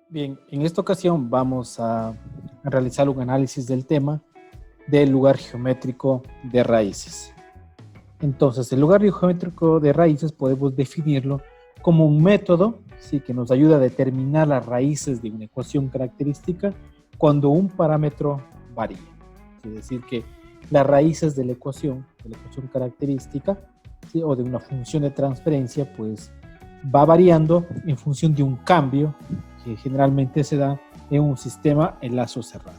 Bien, en esta ocasión vamos a realizar un análisis del tema del lugar geométrico de raíces. Entonces, el lugar geométrico de raíces podemos definirlo como un método, ¿sí?, que nos ayuda a determinar las raíces de una ecuación característica cuando un parámetro varía. Es decir, que las raíces de la ecuación característica, ¿sí?, o de una función de transferencia, pues va variando en función de un cambio que generalmente se da en un sistema en lazo cerrado.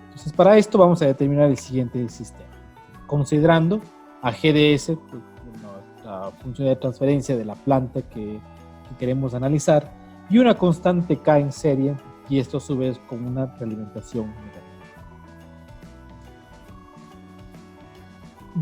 Entonces, para esto vamos a determinar el siguiente sistema, considerando a GDS, pues, la función de transferencia de la planta que queremos analizar, y una constante K en serie, y esto a su vez con una realimentación negativa.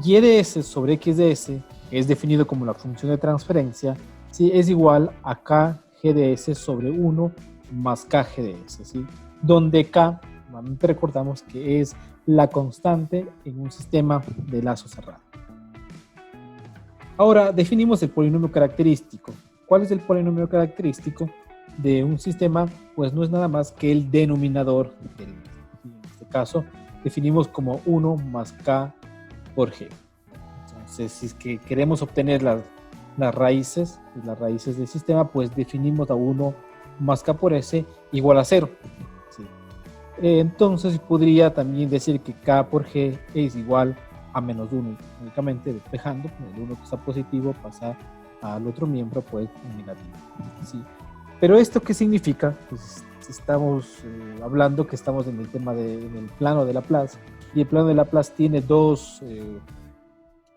YDS sobre XDS es definido como la función de transferencia, ¿sí?, es igual a K GDS sobre 1 más K GDS, ¿sí?, donde K, nuevamente recordamos que es la constante en un sistema de lazo cerrado. Ahora definimos el polinomio característico. ¿Cuál es el polinomio característico de un sistema? Pues no es nada más que el denominador del mismo. En este caso definimos como 1 más K por G. Entonces, si es que queremos obtener las raíces del sistema, pues definimos a 1 más K por S igual a 0. ¿Sí? Entonces podría también decir que K por G es igual a menos 1, únicamente despejando, el 1 que está positivo pasa al otro miembro, pues negativo. ¿Sí? Pero ¿esto qué significa? Pues estamos hablando que estamos en el tema en el plano de Laplace, y el plano de Laplace tiene dos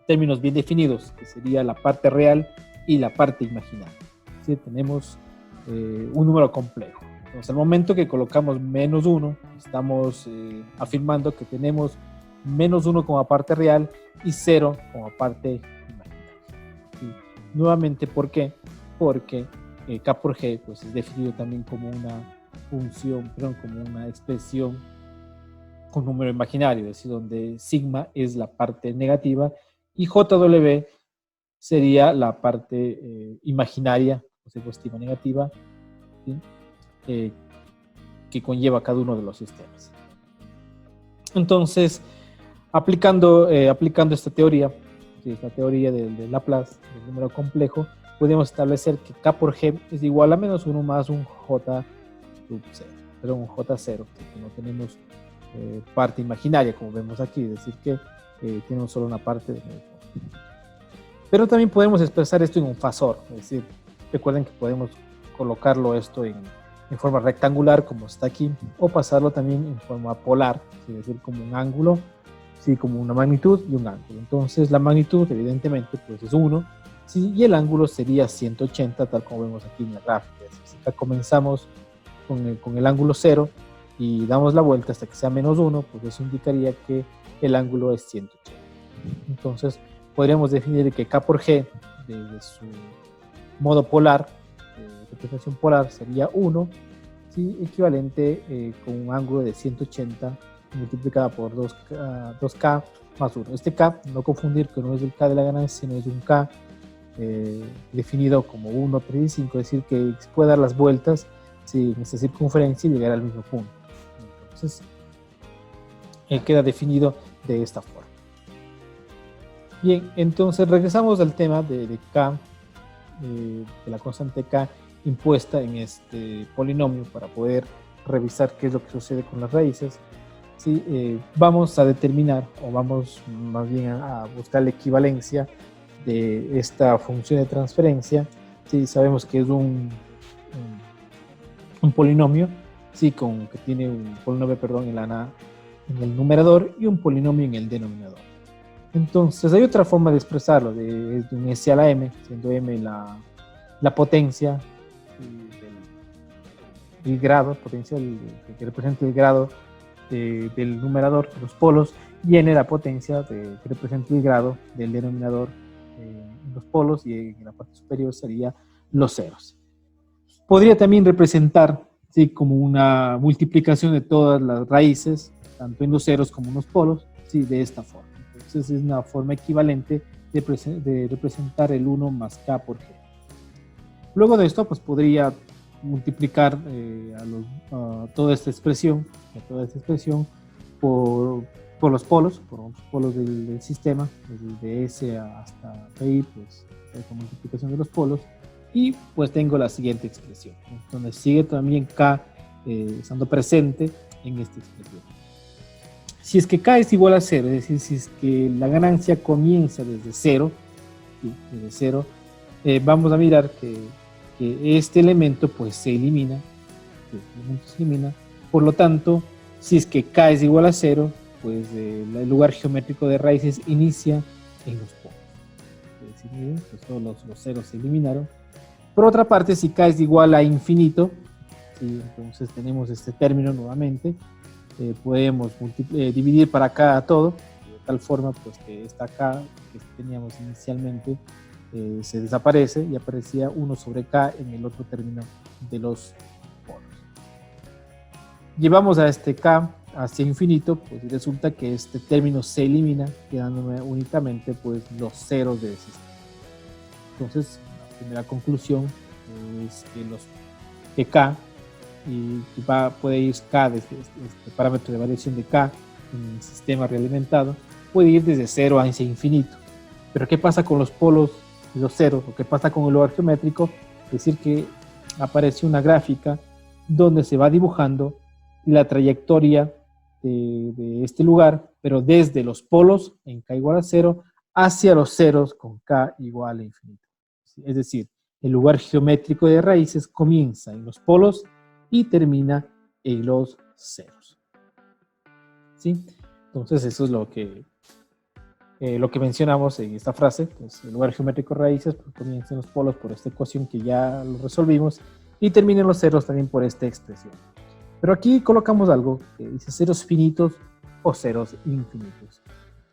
términos bien definidos, que sería la parte real y la parte imaginaria. ¿Sí? Tenemos un número complejo. Entonces, al momento que colocamos menos 1, estamos afirmando que tenemos menos 1 como parte real y 0 como parte imaginaria. ¿Sí? Nuevamente, ¿por qué? Porque K por G pues, es definido también como una función, como una expresión con número imaginario, es decir, donde sigma es la parte negativa y JW sería la parte imaginaria, o sea, positiva negativa, ¿sí?, que conlleva cada uno de los sistemas. Entonces, aplicando esta teoría, ¿sí?, esta teoría de Laplace, del número complejo, podemos establecer que K por G es igual a menos 1 más un J sub 0, pero un J0, que no tenemos parte imaginaria, como vemos aquí, es decir, que tenemos solo una parte de medio punto. Pero también podemos expresar esto en un fasor, es decir, recuerden que podemos colocarlo esto en forma rectangular, como está aquí, o pasarlo también en forma polar, es decir, como un ángulo, ¿sí?, como una magnitud y un ángulo. Entonces, la magnitud, evidentemente, pues es 1, ¿sí?, y el ángulo sería 180, tal como vemos aquí en la gráfica. Si acá comenzamos con el ángulo 0 y damos la vuelta hasta que sea menos 1, pues eso indicaría que el ángulo es 180. Entonces, podríamos definir que K por G, de su modo polar, representación polar, sería 1, ¿sí?, equivalente con un ángulo de 180 multiplicada por 2K más 1. Este K, no confundir que no es el K de la ganancia, sino es un K definido como 1, 3 y 5, es decir, que puede dar las vueltas, ¿sí?, en esta circunferencia y llegar al mismo punto. Entonces, queda definido de esta forma. Bien, entonces regresamos al tema de K, de la constante K impuesta en este polinomio para poder revisar qué es lo que sucede con las raíces. ¿Sí? Vamos a determinar, o vamos más bien a buscar la equivalencia de esta función de transferencia. ¿Sí? Sabemos que es un polinomio, ¿sí?, que tiene un polinomio, en el numerador y un polinomio en el denominador. Entonces, hay otra forma de expresarlo, de un S a la M, siendo M la potencia del grado, potencia que representa el grado del numerador de los polos, y N la potencia que representa el grado del denominador en los polos, y en la parte superior sería los ceros. Podría también representar, ¿sí?, como una multiplicación de todas las raíces, tanto en los ceros como en los polos, ¿sí?, de esta forma. Entonces es una forma equivalente de representar el 1 más K por G. Luego de esto, pues podría multiplicar a toda esta expresión por los polos, del sistema, desde S hasta Pi, pues esta multiplicación de los polos, y pues tengo la siguiente expresión, ¿no? Donde sigue también K estando presente en esta expresión. Si es que K es igual a 0, es decir, si es que la ganancia comienza desde 0, ¿sí? Desde 0, vamos a mirar que este elemento pues se elimina, por lo tanto, si es que K es igual a 0, pues el lugar geométrico de raíces inicia en los polos. Es decir, miren, pues todos los ceros se eliminaron. Por otra parte, si K es igual a infinito, ¿sí? Entonces tenemos este término nuevamente, podemos dividir para K a todo, de tal forma pues que esta K que teníamos inicialmente se desaparece y aparecía 1 sobre K en el otro término de los polos. Llevamos a este K hacia infinito, pues resulta que este término se elimina, quedándome únicamente pues los ceros del sistema. Entonces, la primera conclusión es que K, y puede ir K desde este parámetro de variación de K en el sistema realimentado, puede ir desde 0 hacia infinito. Pero ¿qué pasa con los polos y los ceros? ¿O qué pasa con el lugar geométrico? Es decir, que aparece una gráfica donde se va dibujando la trayectoria de este lugar, pero desde los polos en K igual a 0 hacia los ceros con K igual a infinito. Es decir, el lugar geométrico de raíces comienza en los polos y termina en los ceros. ¿Sí? Entonces eso es lo que mencionamos en esta frase. Pues el lugar geométrico de raíces pues, comienza en los polos por esta ecuación que ya lo resolvimos y termina en los ceros también por esta expresión. Pero aquí colocamos algo que dice ceros finitos o ceros infinitos.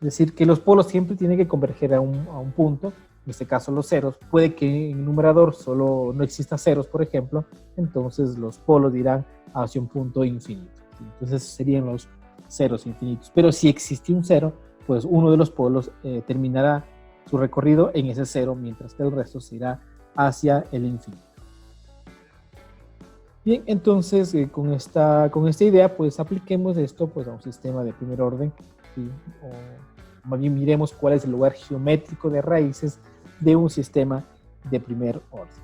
Es decir, que los polos siempre tienen que converger a un punto, en este caso los ceros. Puede que en el numerador solo no exista ceros, por ejemplo, entonces los polos irán hacia un punto infinito. Entonces serían los ceros infinitos. Pero si existe un cero, pues uno de los polos terminará su recorrido en ese cero, mientras que el resto se irá hacia el infinito. Bien, entonces con esta idea, pues apliquemos esto pues, a un sistema de primer orden, ¿sí? O más bien miremos cuál es el lugar geométrico de raíces de un sistema de primer orden.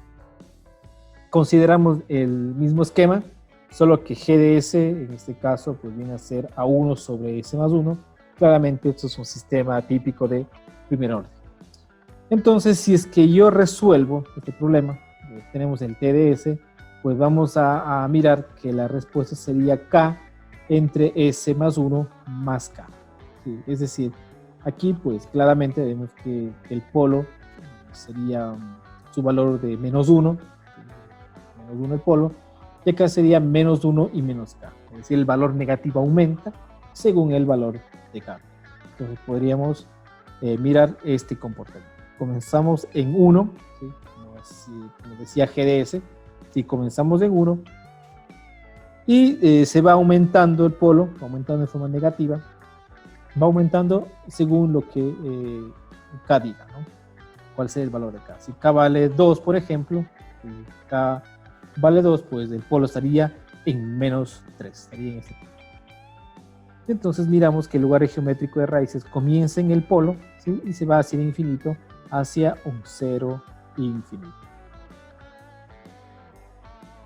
Consideramos el mismo esquema, solo que G de S, en este caso, pues viene a ser A1 sobre S más 1. Claramente esto es un sistema típico de primer orden. Entonces, si es que yo resuelvo este problema, tenemos el T de S, pues vamos a mirar que la respuesta sería K entre S más 1 más K. ¿Sí? Es decir, aquí pues claramente vemos que el polo sería su valor de menos 1 el polo, y acá sería menos 1 y menos K. Es decir, el valor negativo aumenta según el valor de K. Entonces podríamos mirar este comportamiento. Comenzamos en 1, ¿sí? Como decía GDS, si comenzamos en 1 y se va aumentando el polo, va aumentando de forma negativa, va aumentando según lo que K diga, ¿no? ¿Cuál será el valor de K? Si K vale 2, por ejemplo, si K vale 2, pues el polo estaría en menos 3, estaría en este punto. Entonces miramos que el lugar geométrico de raíces comienza en el polo, ¿sí? Y se va hacia el infinito, hacia un cero infinito.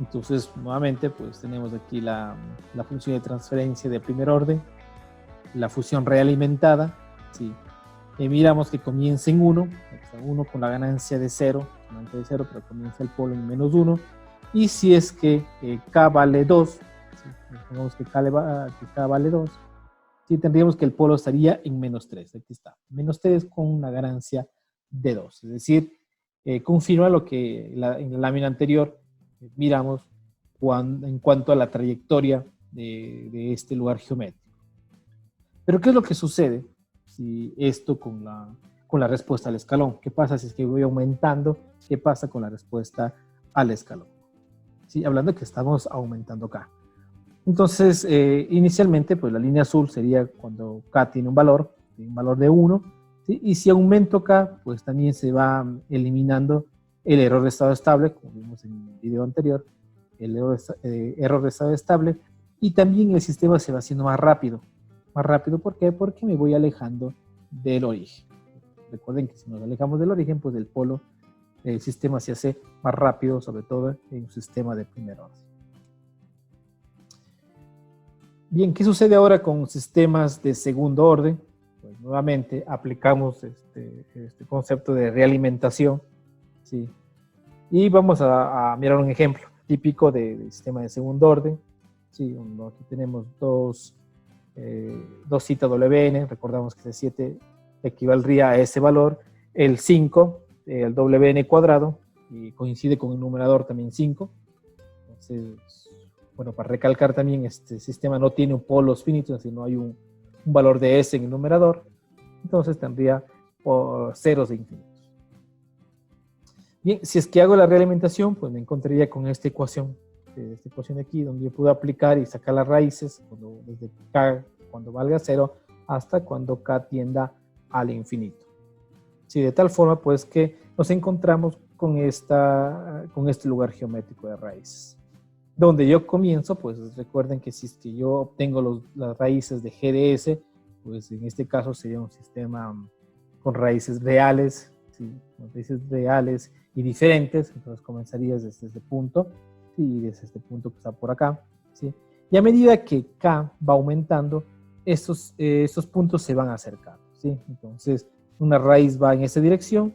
Entonces, nuevamente, pues tenemos aquí la función de transferencia de primer orden, la función realimentada, ¿sí? Y miramos que comienza en 1, con la ganancia de 0, pero comienza el polo en menos 1, y si es que K vale 2, ¿sí? Pongamos que K vale 2, ¿sí? Tendríamos que el polo estaría en menos 3, aquí está, menos 3 con una ganancia de 2, es decir, confirma lo que en la lámina anterior miramos en cuanto a la trayectoria de este lugar geométrico. Pero ¿qué es lo que sucede si esto con la respuesta al escalón? ¿Qué pasa si es que voy aumentando? ¿Qué pasa con la respuesta al escalón? ¿Sí? Hablando de que estamos aumentando K. Entonces, inicialmente, pues la línea azul sería cuando K tiene un valor de 1, ¿sí? Y si aumento K, pues también se va eliminando el error de estado estable, como vimos en el video anterior, el error de estado estable, y también el sistema se va haciendo más rápido. Más rápido, ¿por qué? Porque me voy alejando del origen. Recuerden que si nos alejamos del origen, pues del polo, el sistema se hace más rápido, sobre todo en un sistema de primer orden. Bien, ¿qué sucede ahora con sistemas de segundo orden? Pues nuevamente aplicamos este concepto de realimentación, ¿sí? Y vamos a mirar un ejemplo típico de sistema de segundo orden. Sí, aquí tenemos dos citas WN, recordamos que ese 7 equivaldría a ese valor, el 5, el WN cuadrado, y coincide con el numerador también 5. Entonces, bueno, para recalcar también, este sistema no tiene un polos finitos, sino hay un valor de S en el numerador, entonces tendría ceros de infinitos. Bien, si es que hago la realimentación, pues me encontraría con esta ecuación de aquí, donde yo puedo aplicar y sacar las raíces desde K cuando valga 0 hasta cuando K tienda al infinito. Sí, de tal forma pues que nos encontramos con este lugar geométrico de raíces. Donde yo comienzo, pues recuerden que si es que yo obtengo las raíces de G de S, pues en este caso sería un sistema con raíces reales, ¿sí? Con raíces reales y diferentes, entonces comenzarías desde este punto, y desde este punto que está por acá, ¿sí? Y a medida que K va aumentando, estos puntos se van acercando, ¿sí? Entonces, una raíz va en esta dirección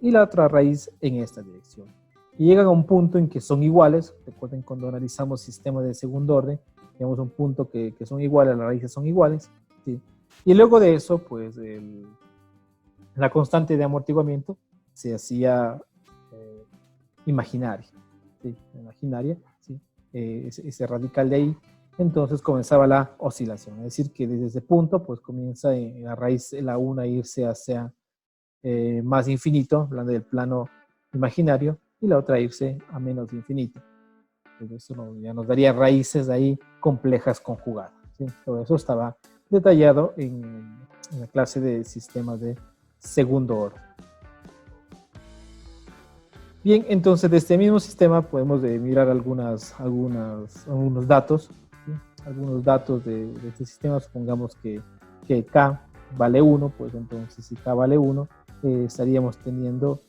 y la otra raíz en esta dirección. Y llegan a un punto en que son iguales. Recuerden cuando analizamos sistemas de segundo orden, tenemos un punto que son iguales, las raíces son iguales, ¿sí? Y luego de eso, pues, la constante de amortiguamiento se hacía imaginaria, ¿sí? ¿Sí? Ese radical de ahí, entonces comenzaba la oscilación, es decir, que desde ese punto pues comienza la raíz, la una a irse hacia más infinito, hablando del plano imaginario, y la otra a irse a menos infinito. Entonces eso ya nos daría raíces ahí complejas conjugadas, ¿sí? Todo eso estaba detallado en la clase de sistemas de segundo orden. Bien, entonces de este mismo sistema podemos mirar algunos datos, ¿sí? Algunos datos de este sistema. Supongamos que K vale 1, pues entonces si K vale 1, estaríamos teniendo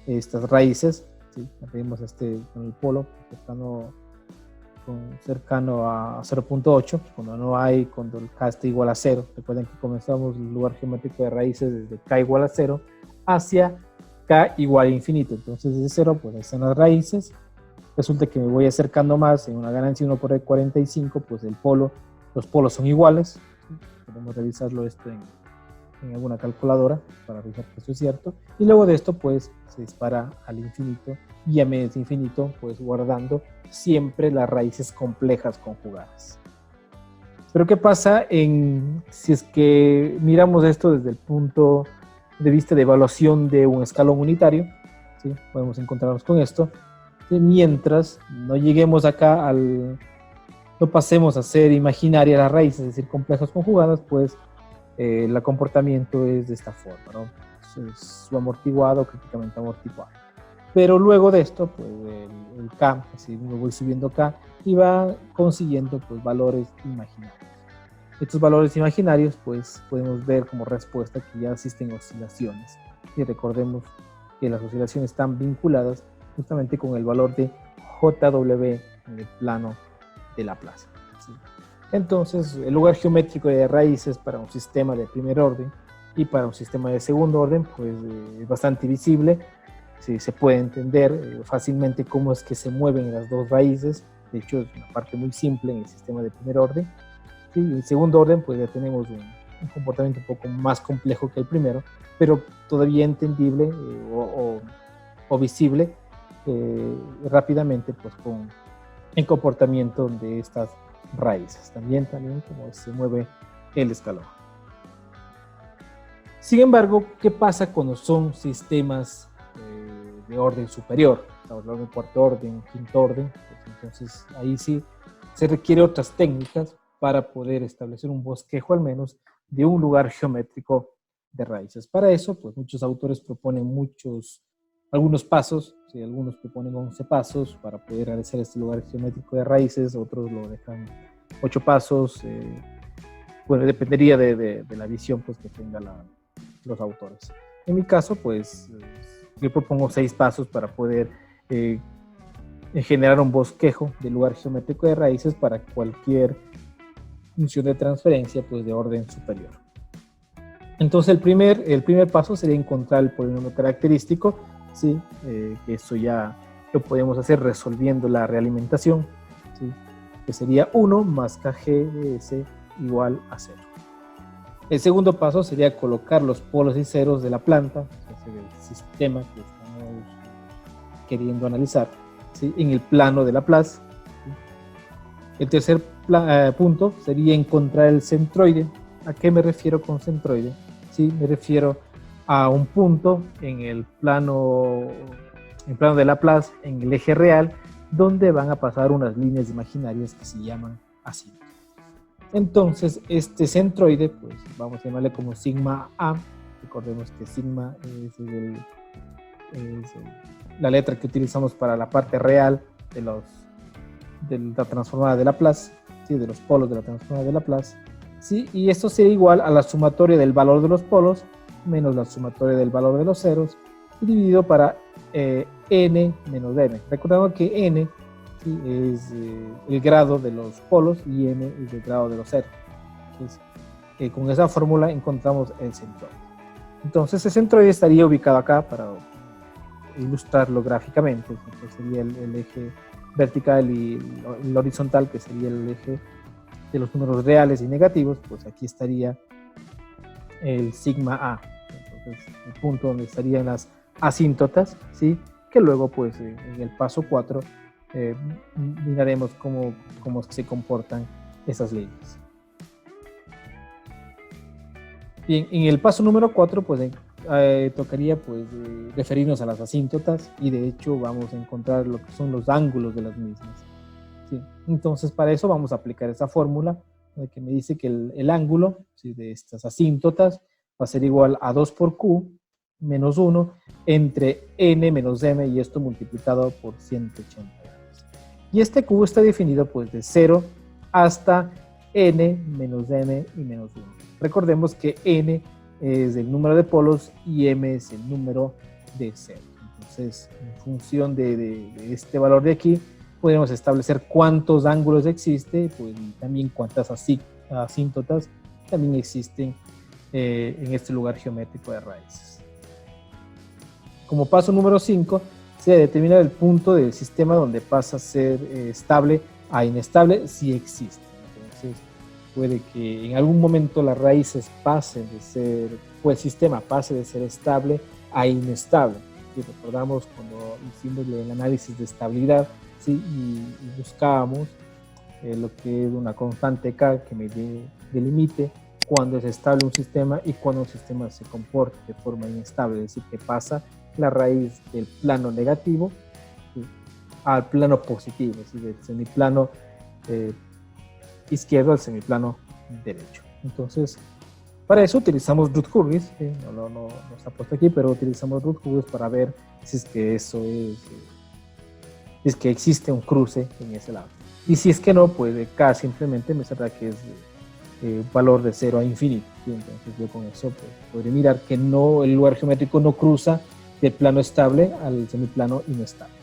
estas raíces, ¿sí? Tenemos con el polo cercano a 0.8, cuando el K está igual a 0. Recuerden que comenzamos el lugar geométrico de raíces desde K igual a 0 hacia K igual a infinito. Entonces desde 0 pues ahí están las raíces. Resulta que me voy acercando más en una ganancia 1 por 45, pues los polos son iguales. Podemos revisarlo esto en alguna calculadora para revisar que esto es cierto. Y luego de esto pues se dispara al infinito y a menos infinito, pues guardando siempre las raíces complejas conjugadas. Pero ¿qué pasa si es que miramos esto desde el punto de vista de evaluación de un escalón unitario? ¿Sí? Podemos encontrarnos con esto. ¿Sí? Mientras no lleguemos acá no pasemos a ser imaginarias las raíces, es decir, complejas conjugadas, pues el comportamiento es de esta forma, ¿no? Es su amortiguado, críticamente amortiguado. Pero luego de esto, pues el K, así me voy subiendo K y va consiguiendo pues valores imaginarios. Estos valores imaginarios, pues podemos ver como respuesta que ya existen oscilaciones. Y recordemos que las oscilaciones están vinculadas justamente con el valor de JW en el plano de Laplace, ¿sí? Entonces, el lugar geométrico de raíces para un sistema de primer orden y para un sistema de segundo orden, pues es bastante visible. Sí, se puede entender fácilmente cómo es que se mueven las dos raíces. De hecho, es una parte muy simple en el sistema de primer orden. Sí, en segundo orden, pues ya tenemos un comportamiento un poco más complejo que el primero, pero todavía entendible o visible rápidamente, pues con el comportamiento de estas raíces. También como se mueve el escalón. Sin embargo, ¿qué pasa cuando son sistemas de orden superior? Estamos hablando de cuarto orden, quinto orden. Pues entonces ahí sí se requiere otras técnicas para poder establecer un bosquejo al menos de un lugar geométrico de raíces. Para eso, pues muchos autores proponen algunos pasos, ¿sí? Algunos proponen 11 pasos para poder realizar este lugar geométrico de raíces, otros lo dejan 8 pasos. Bueno, dependería de la visión pues, que tengan los autores. En mi caso, pues, yo propongo 6 pasos para poder generar un bosquejo del lugar geométrico de raíces para cualquier función de transferencia pues, de orden superior. Entonces, el primer paso sería encontrar el polinomio característico, ¿sí? Que eso ya lo podemos hacer resolviendo la realimentación, ¿sí? Que sería 1 más kg de s igual a 0. El segundo paso sería colocar los polos y ceros de la planta, o sea, del sistema que estamos queriendo analizar, ¿sí? En el plano de Laplace. ¿Sí? El tercer punto sería encontrar el centroide. ¿A qué me refiero con centroide? ¿Sí? Me refiero a un punto en el plano de Laplace, en el eje real, donde van a pasar unas líneas imaginarias que se llaman asíntotas. Entonces, este centroide, pues vamos a llamarle como sigma A. Recordemos que sigma es la letra que utilizamos para la parte real de la transformada de Laplace, ¿sí? De los polos de la transformada de Laplace. ¿Sí? Y esto sería igual a la sumatoria del valor de los polos menos la sumatoria del valor de los ceros y dividido para n menos m. Recordando que n, ¿sí? Es el grado de los polos y m es el grado de los ceros. Entonces, con esa fórmula encontramos el centroide. Entonces el centroide estaría ubicado acá para ilustrarlo gráficamente. Entonces sería el eje vertical y el horizontal, que sería el eje de los números reales y negativos. Pues aquí estaría el sigma A. Entonces el punto donde estarían las asíntotas, ¿sí? Que luego pues en el paso 4 miraremos cómo se comportan esas líneas. Bien, en el paso número 4 pues tocaría pues referirnos a las asíntotas y de hecho vamos a encontrar lo que son los ángulos de las mismas, ¿sí? Entonces para eso vamos a aplicar esa fórmula que me dice que el ángulo, ¿sí? De estas asíntotas va a ser igual a 2 por q menos 1 entre n menos m y esto multiplicado por 180 grados. Y este q está definido pues de 0 hasta n menos m y menos 1. Recordemos que n es el número de polos y m es el número de 0. Entonces, en función de este valor de aquí, podemos establecer cuántos ángulos existe, pues, y también cuántas asíntotas también existen en este lugar geométrico de raíces. Como paso número 5, se determina el punto del sistema donde pasa a ser estable a inestable si existe. Entonces, puede que en algún momento las raíces pasen de ser, o el sistema pase de ser estable a inestable. Si recordamos cuando hicimos el análisis de estabilidad, ¿sí? y buscábamos lo que es una constante K que me delimite cuando es estable un sistema y cuando un sistema se comporta de forma inestable, es decir, que pasa la raíz del plano negativo, ¿sí? al plano positivo, es decir, del semiplano izquierdo al semiplano derecho. Entonces, para eso utilizamos root curves, ¿sí? no está puesto aquí, pero utilizamos root curves para ver si es que eso es, si es que existe un cruce en ese lado. Y si es que no, pues K simplemente me saldrá que es un valor de 0 a infinito, ¿sí? Entonces yo con eso pues, podré mirar que no, el lugar geométrico no cruza del plano estable al semiplano inestable,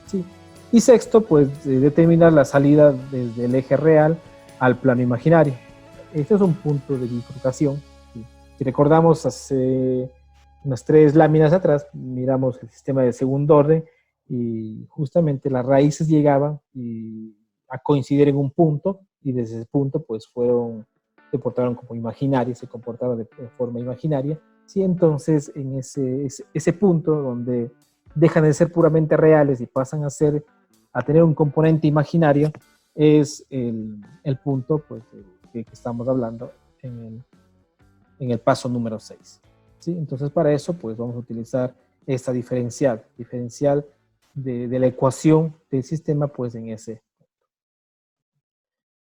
¿sí? Y sexto, pues determinar la salida desde el eje real al plano imaginario. Este es un punto de bifurcación, ¿sí? Si recordamos hace unas 3 láminas atrás, miramos el sistema de segundo orden y justamente las raíces llegaban a coincidir en un punto y desde ese punto pues se portaron como imaginarios, se comportaron de forma imaginaria. Sí, entonces en ese punto donde dejan de ser puramente reales y pasan a tener un componente imaginario es el punto pues, que estamos hablando en el paso número 6. ¿Sí? Entonces para eso pues vamos a utilizar esta diferencial de la ecuación del sistema pues en ese